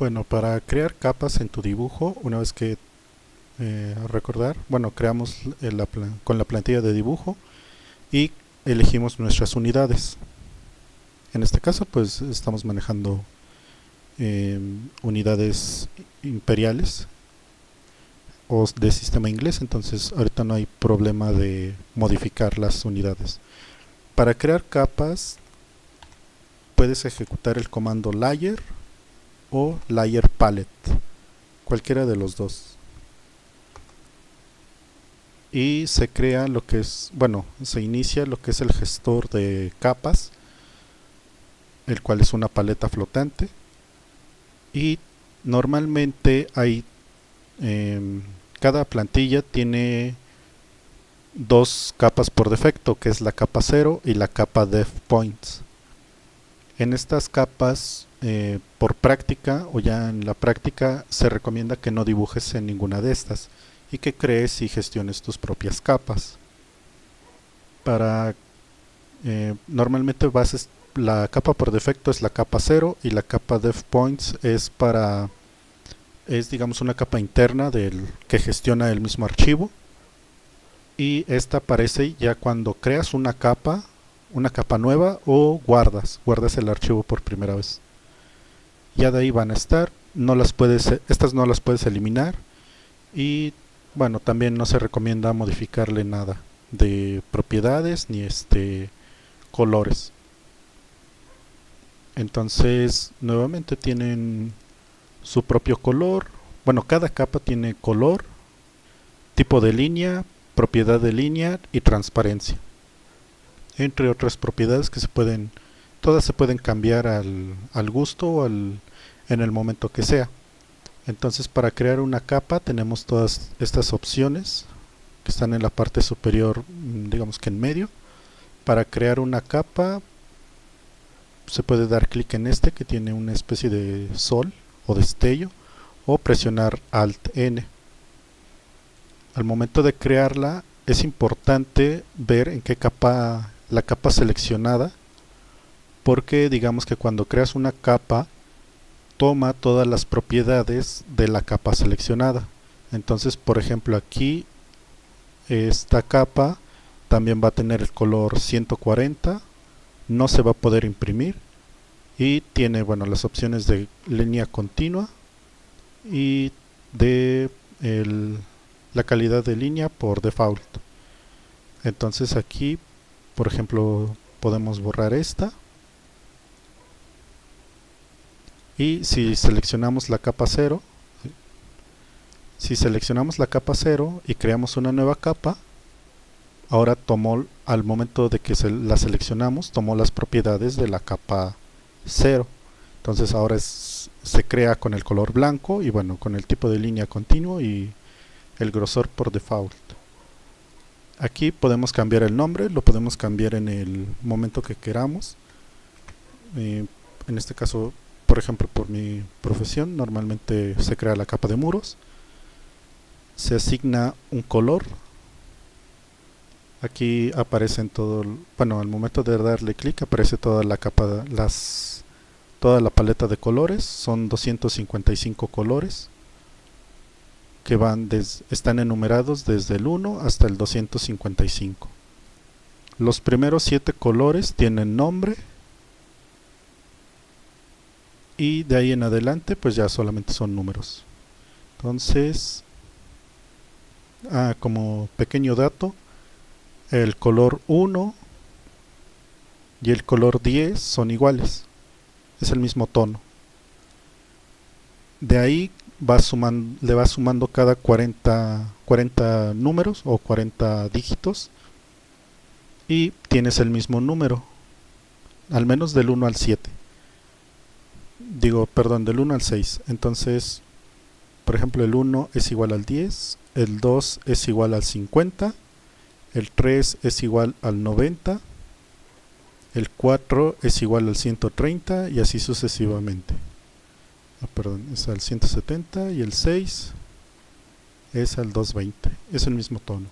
Bueno, para crear capas en tu dibujo, una vez que recordar, bueno, creamos con la plantilla de dibujo y elegimos nuestras unidades. En este caso, pues estamos manejando unidades imperiales o de sistema inglés, entonces ahorita no hay problema de modificar las unidades. Para crear capas, puedes ejecutar el comando layer o layer palette, cualquiera de los dos. Y se crea lo que es, bueno, se inicia lo que es el gestor de capas, el cual es una paleta flotante. Y normalmente hay, cada plantilla tiene dos capas por defecto, que es la capa 0 y la capa Def Points. En estas capas, por práctica o ya en la práctica, se recomienda que no dibujes en ninguna de estas y que crees y gestiones tus propias capas. Normalmente la capa por defecto es la capa 0 y la capa Def Points es digamos una capa interna del que gestiona el mismo archivo, y esta aparece ya cuando creas una capa nueva o guardas el archivo por primera vez. Ya de ahí van a estar, estas no las puedes eliminar, y bueno, también no se recomienda modificarle nada de propiedades ni colores. Entonces, nuevamente tienen su propio color. Bueno, cada capa tiene color, tipo de línea, propiedad de línea y transparencia, entre otras propiedades que todas se pueden cambiar al gusto o en el momento que sea. Entonces, para crear una capa tenemos todas estas opciones que están en la parte superior, digamos que en medio. Para crear una capa se puede dar clic en que tiene una especie de sol o destello, o presionar Alt N. Al momento de crearla es importante ver en qué capa, la capa seleccionada, porque digamos que cuando creas una capa toma todas las propiedades de la capa seleccionada. Entonces, por ejemplo, aquí esta capa también va a tener el color 140, no se va a poder imprimir, y tiene, bueno, las opciones de línea continua y de la calidad de línea por default. Entonces aquí, por ejemplo, podemos borrar esta, y si seleccionamos la capa 0, y creamos una nueva capa, ahora al momento de que la seleccionamos, tomó las propiedades de la capa 0. Entonces ahora se crea con el color blanco y bueno, con el tipo de línea continuo y el grosor por default. Aquí podemos cambiar el nombre, lo podemos cambiar en el momento que queramos. En este caso, por ejemplo, por mi profesión, normalmente se crea la capa de muros, se asigna un color. Aquí aparecen bueno, al momento de darle clic aparece toda la capa, toda la paleta de colores. Son 255 colores que están enumerados desde el 1 hasta el 255. Los primeros 7 colores tienen nombre, y de ahí en adelante pues ya solamente son números. Entonces, como pequeño dato, el color 1 y el color 10 son iguales, es el mismo tono. De ahí le va sumando cada 40 números o 40 dígitos, y tienes el mismo número, al menos del 1 al 7. Digo, perdón, del 1 al 6. Entonces, por ejemplo, el 1 es igual al 10, el 2 es igual al 50, el 3 es igual al 90, el 4 es igual al 130 y así sucesivamente. Perdón, es al 170, y el 6 es al 220. Es el mismo tono.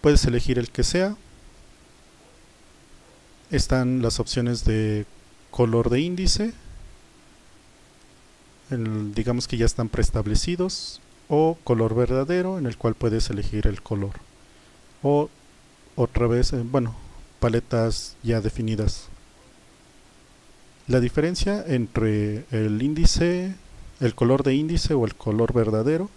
Puedes elegir el que sea. Están las opciones de color de índice, digamos que ya están preestablecidos, o color verdadero en el cual puedes elegir el color, o otra vez, bueno, paletas ya definidas. La diferencia entre el índice, el color de índice o el color verdadero,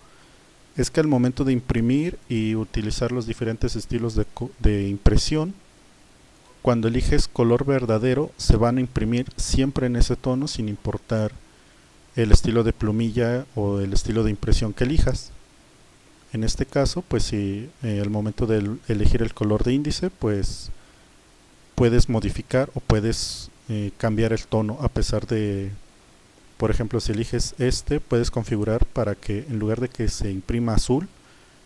es que al momento de imprimir y utilizar los diferentes estilos de impresión, cuando eliges color verdadero se van a imprimir siempre en ese tono sin importar el estilo de plumilla o el estilo de impresión que elijas. En este caso, pues si al momento de elegir el color de índice, pues puedes modificar o puedes cambiar el tono a pesar de, por ejemplo, si eliges puedes configurar para que en lugar de que se imprima azul,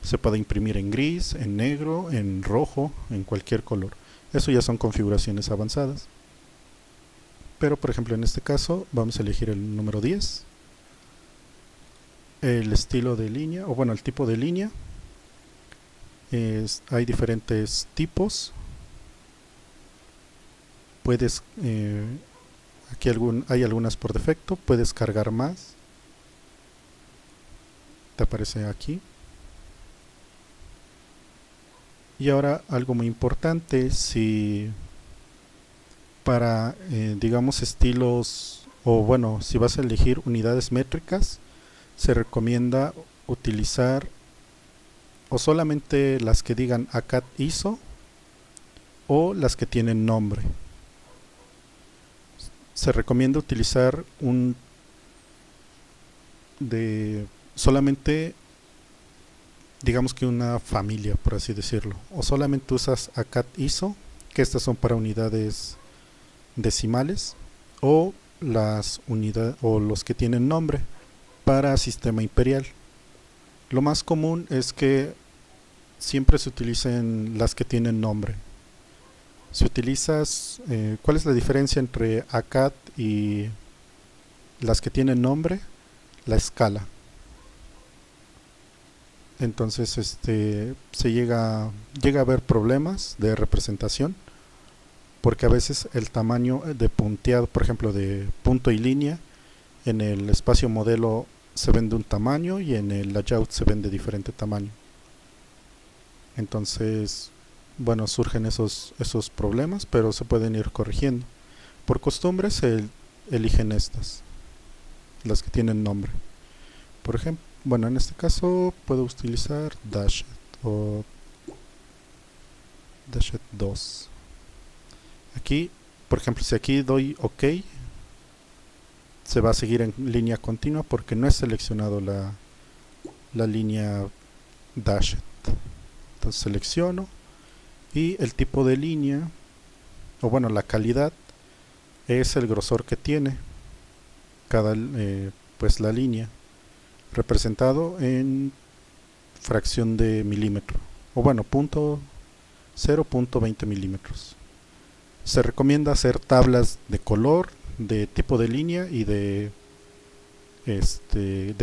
se pueda imprimir en gris, en negro, en rojo, en cualquier color. Eso ya son configuraciones avanzadas. Pero por ejemplo en este caso vamos a elegir el número 10. El estilo de línea, o bueno, el tipo de línea. Hay diferentes tipos. Puedes, aquí hay algunas por defecto. Puedes cargar más. Te aparece aquí. Y ahora algo muy importante, si para digamos estilos, o bueno, si vas a elegir unidades métricas, se recomienda utilizar o solamente las que digan ACAD ISO o las que tienen nombre. Se recomienda utilizar solamente, digamos que una familia, por así decirlo, o solamente usas ACAD ISO, que estas son para unidades decimales, o las unidades o los que tienen nombre para sistema imperial. Lo más común es que siempre se utilicen las que tienen nombre. Si utilizas, ¿cuál es la diferencia entre ACAD y las que tienen nombre? La escala. Entonces se llega a haber problemas de representación, porque a veces el tamaño de punteado, por ejemplo de punto y línea, en el espacio modelo se ven de un tamaño y en el layout se ven de diferente tamaño. Entonces, bueno, surgen esos problemas, pero se pueden ir corrigiendo. Por costumbre se eligen las que tienen nombre. Por ejemplo, bueno, en este caso puedo utilizar Dashed o Dashed 2. Aquí, por ejemplo, si aquí doy OK, se va a seguir en línea continua porque no he seleccionado la línea Dashed. Entonces selecciono y el tipo de línea, o bueno, la calidad es el grosor que tiene cada pues la línea, representado en fracción de milímetro, o bueno, 0.20 milímetros. Se recomienda hacer tablas de color, de tipo de línea y de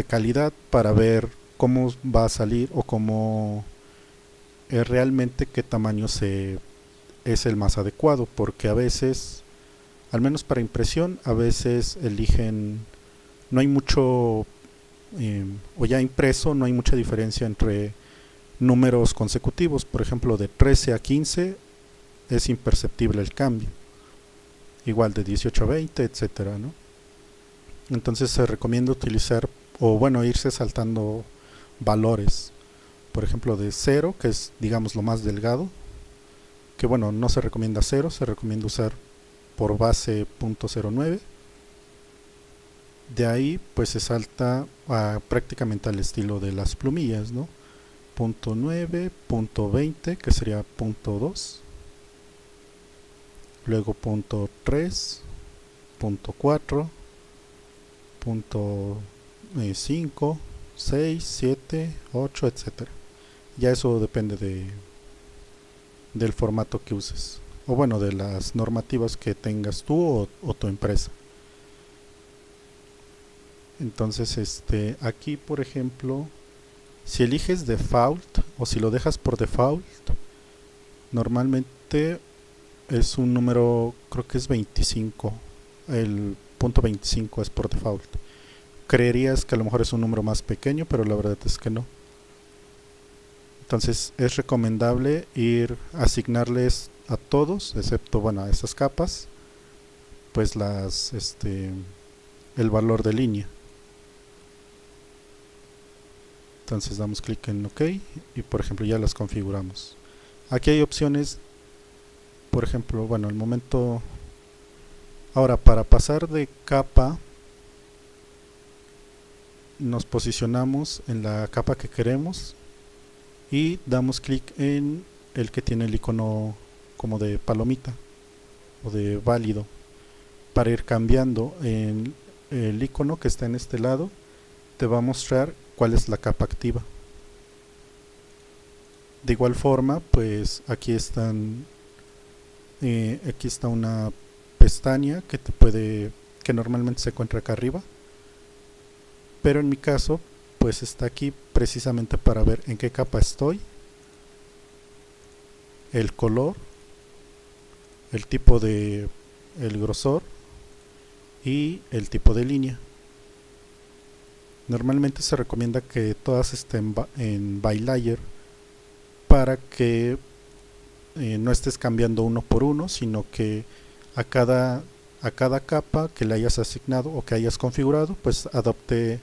calidad para ver cómo va a salir o cómo realmente qué tamaño es el más adecuado, porque a veces, al menos para impresión, a veces eligen, no hay mucho o ya impreso, no hay mucha diferencia entre números consecutivos. Por ejemplo, de 13 a 15 es imperceptible el cambio, igual de 18 a 20, etcétera, ¿no? Entonces se recomienda utilizar, o bueno, irse saltando valores. Por ejemplo, de 0, que es digamos lo más delgado, que bueno, no se recomienda 0, se recomienda usar por base .09. De ahí pues se salta prácticamente al estilo de las plumillas, ¿no? .9, .20, que sería .2, luego .3, .4, .5, 6, 7, 8, etcétera. Ya eso depende del formato que uses, o bueno, de las normativas que tengas tú o tu empresa. Entonces aquí por ejemplo, si eliges default o si lo dejas por default, normalmente es un número, creo que es 25, el .25 es por default, creerías que a lo mejor es un número más pequeño, pero la verdad es que no. Entonces es recomendable ir a asignarles a todos, excepto bueno, a estas capas, pues el valor de línea. Entonces damos clic en OK y por ejemplo ya las configuramos. Aquí hay opciones, por ejemplo, bueno, al momento, ahora para pasar de capa nos posicionamos en la capa que queremos y damos clic en el que tiene el icono como de palomita o de válido para ir cambiando. En el icono que está en este lado te va a mostrar cuál es la capa activa. De igual forma, pues aquí está una pestaña que normalmente se encuentra acá arriba, pero en mi caso pues está aquí precisamente para ver en qué capa estoy, el color, el tipo de el grosor y el tipo de línea. Normalmente se recomienda que todas estén en bylayer para que no estés cambiando uno por uno, sino que a cada capa que le hayas asignado o que hayas configurado, pues adopte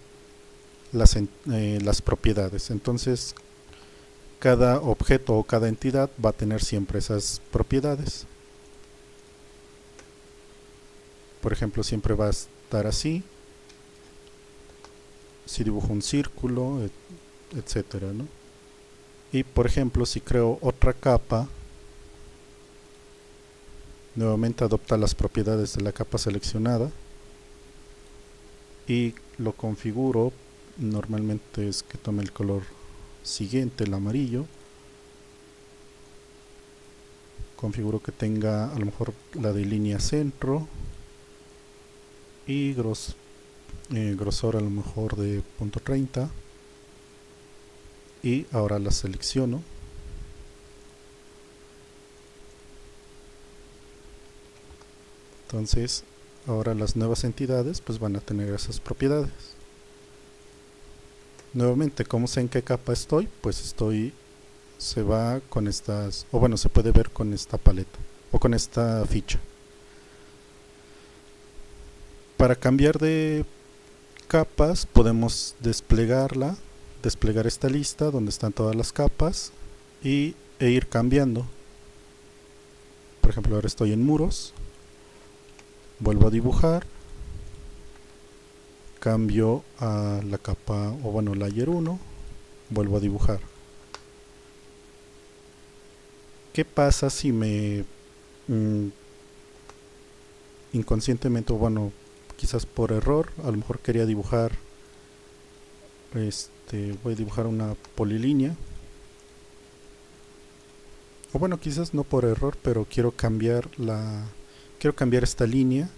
las propiedades. Entonces cada objeto o cada entidad va a tener siempre esas propiedades. Por ejemplo, siempre va a estar así si dibujo un círculo, etcétera, ¿no? Y por ejemplo, si creo otra capa, nuevamente adopta las propiedades de la capa seleccionada y lo configuro. Normalmente es que tome el color siguiente, el amarillo. Configuro que tenga a lo mejor la de línea centro y grosor a lo mejor de 0.30 y ahora la selecciono. Entonces ahora las nuevas entidades pues van a tener esas propiedades. Nuevamente, como sé en qué capa estoy, pues se va con estas, o bueno, se puede ver con esta paleta o con esta ficha. Para cambiar de capas podemos desplegar esta lista donde están todas las capas e ir cambiando. Por ejemplo, ahora estoy en muros, vuelvo a dibujar, cambio a la capa, o bueno, layer 1, vuelvo a dibujar. ¿Qué pasa si inconscientemente, o bueno, quizás por error, a lo mejor quería dibujar, voy a dibujar una polilínea, o bueno, quizás no por error, pero quiero cambiar esta línea.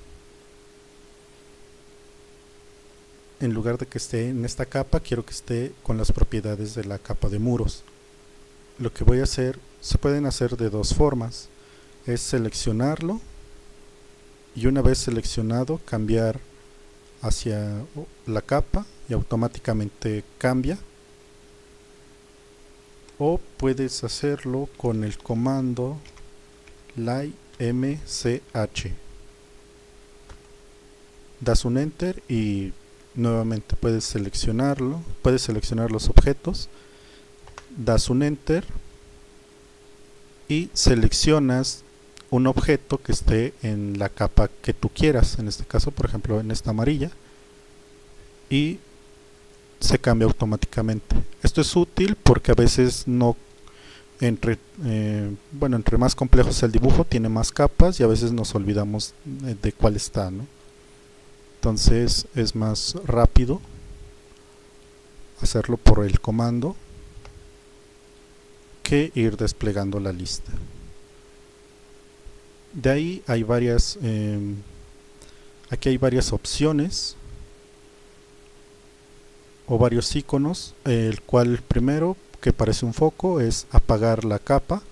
En lugar de que esté en esta capa, quiero que esté con las propiedades de la capa de muros. Lo que voy a hacer, se pueden hacer de dos formas, es seleccionarlo y una vez seleccionado cambiar hacia la capa y automáticamente cambia, o puedes hacerlo con el comando mch, das un enter y nuevamente puedes seleccionar los objetos, das un enter y seleccionas un objeto que esté en la capa que tú quieras, en este caso por ejemplo en esta amarilla, y se cambia automáticamente. Esto es útil porque a veces entre más complejo es el dibujo, tiene más capas y a veces nos olvidamos de cuál está, ¿no? Entonces es más rápido hacerlo por el comando que ir desplegando la lista. De ahí hay aquí hay varias opciones o varios iconos, el cual primero, que parece un foco, es apagar la capa,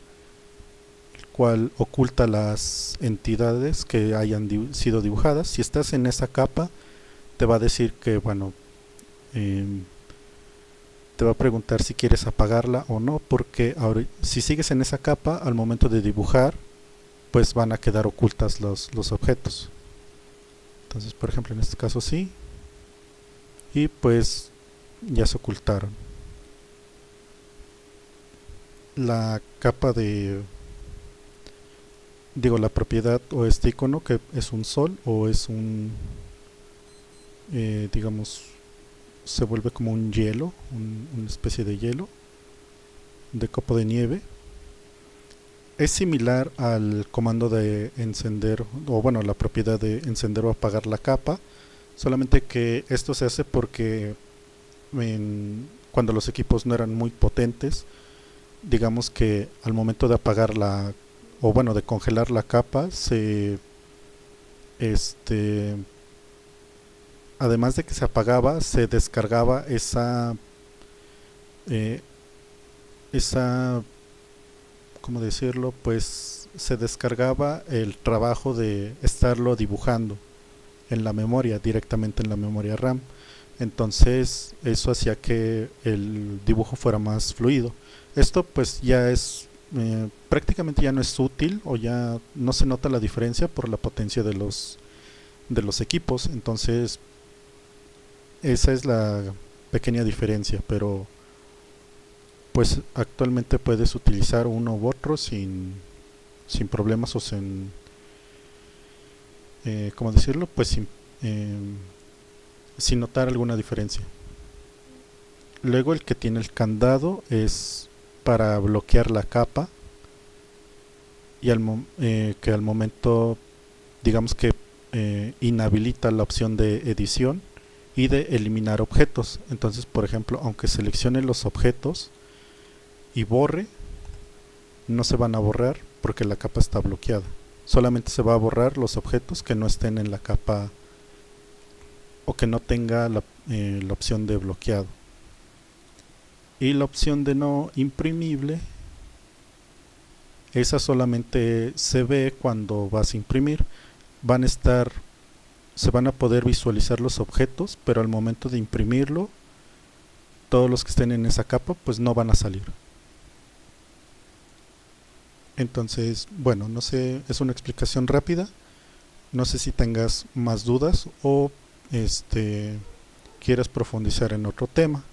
el cual oculta las entidades que hayan sido dibujadas. Si estás en esa capa te va a decir que bueno, em, te va a preguntar si quieres apagarla o no, porque si sigues en esa capa, al momento de dibujar, pues van a quedar ocultas los objetos. Entonces, por ejemplo, en este caso sí, y pues ya se ocultaron. La capa la propiedad o este icono que es un sol o es digamos, se vuelve como un hielo, una especie de hielo, de copo de nieve. Es similar al comando de encender, o bueno, la propiedad de encender o apagar la capa, solamente que esto se hace porque cuando los equipos no eran muy potentes, digamos que al momento de apagar o bueno, de congelar la capa, este, además de que se apagaba, se descargaba eh, esa, ¿cómo decirlo? Pues se descargaba el trabajo de estarlo dibujando en la memoria, directamente en la memoria RAM. Entonces eso hacía que el dibujo fuera más fluido. Esto pues ya es prácticamente ya no es útil o ya no se nota la diferencia por la potencia de los equipos. Entonces esa es la pequeña diferencia, pero pues actualmente puedes utilizar uno u otro sin problemas o ¿cómo decirlo? Pues sin notar alguna diferencia. Luego el que tiene el candado es para bloquear la capa y que al momento digamos que inhabilita la opción de edición y de eliminar objetos. Entonces, por ejemplo, aunque seleccione los objetos y borre, no se van a borrar porque la capa está bloqueada. Solamente se va a borrar los objetos que no estén en la capa o que no tenga la opción de bloqueado. Y la opción de no imprimible, esa solamente se ve cuando vas a imprimir. Se van a poder visualizar los objetos, pero al momento de imprimirlo, todos los que estén en esa capa pues no van a salir. Entonces, bueno, no sé, es una explicación rápida. No sé si tengas más dudas o quieres profundizar en otro tema.